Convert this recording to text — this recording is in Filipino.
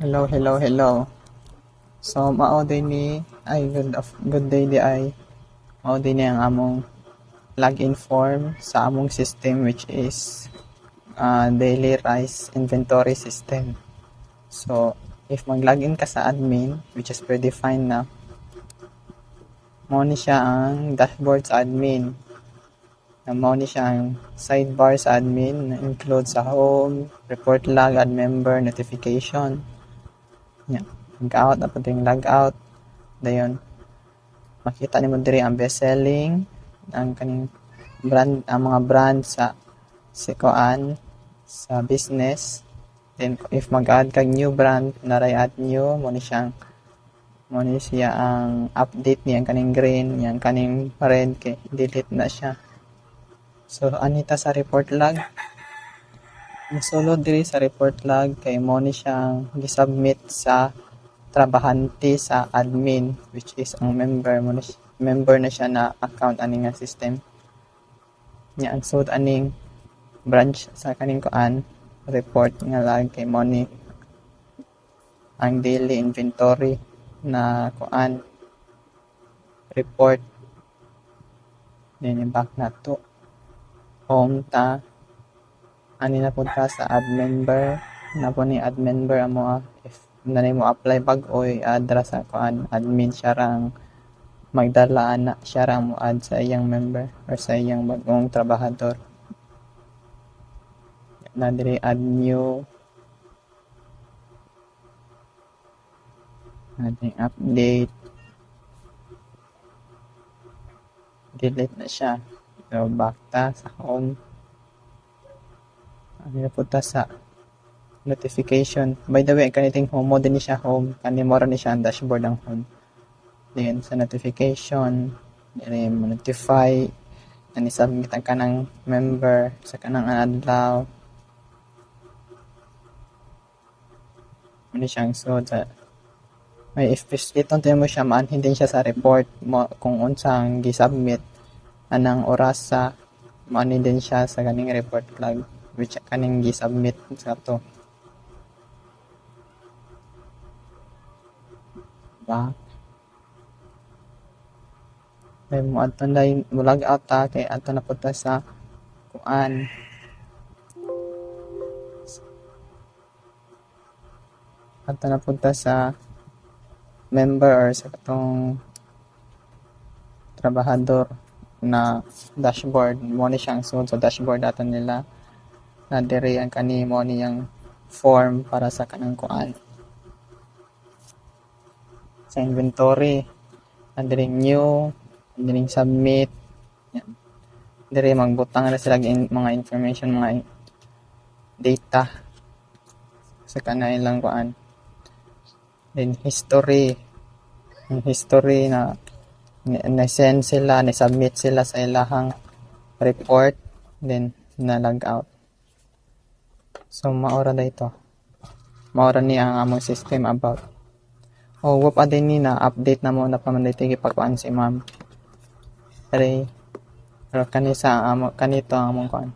Hello, hello, hello. So, mao din ni ay good day di ay mao din ni ang among login form sa among system which is daily rice inventory system. So, if mag-login ka sa admin which is predefined na, mao ni siya ang dashboard sa admin. Na mao ni siya ang sidebar sa admin na include sa home, report log, add member, notification. Yeah. Log-out na po yung log-out. Dayon, makita nimo diri ang best selling, ang kaning brand, ang mga brand sa sikoan sa business. Then if mag-add kag new brand, naray add new, mo ni siya ang update niya, ang kaning green, yang kaning red kay delete na siya. So anita sa report log. Mosulod diri sa report log kay mo ni siyang gi-submit sa trabahante sa admin which is ang member na siya na account ani nga system nya ang sud aning branch sa kaning kuan report nga log kay mo ni ang daily inventory na kuan report din back na to home ta ani na punta sa add member na po ni add member amo if nanay mo apply bag-oy adra sa kuan admin siya rang magdala ana siya rang mo add sa iyang member or sa iyang bagong trabahador na diri add new ating update delete na siya so back ta sa home ano na punta sa notification. By the way, kaniting home mo din siya home. Kani mo rin siya ang dashboard ng home. Then sa notification, then notify na ni-submit ang kanang member sa kanang adlaw. Ano siyang so may if itong mo siya maanhin din siya sa report mo kung unsang gi-submit anang orasa maanhin din siya sa kaning report log which kaning gi-submit sa to. Back. May mo ato na log out ta kay ato na punta sa kuan. Ato na punta sa member or sa katong trabahador na dashboard mo ni siyang sud sa dashboard ato nila na diri ang kani mo niyang form para sa kanang kuan sa inventory and diri new and diri submit yan. Diri magbutang na sila mga information mga data sa kanailang kuan then history ang history na na-send sila na-submit sila sa ilahang report then na log out so maora na ito maora ni ang among system about wap din ni na update na mo na pamanday tigi pagkuan si ma'am pero kanisa kanito ang among kuan